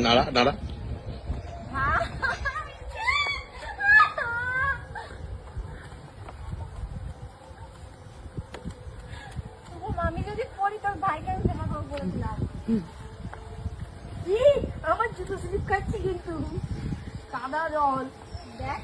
নাড়া নাড়া। আমি যদি পড়ি তোর ভাইকে আমি দেখা করবো বলেছিলাম। আমার জুতো স্লিপ কাটছে কিন্তু কাদা জল দেখ।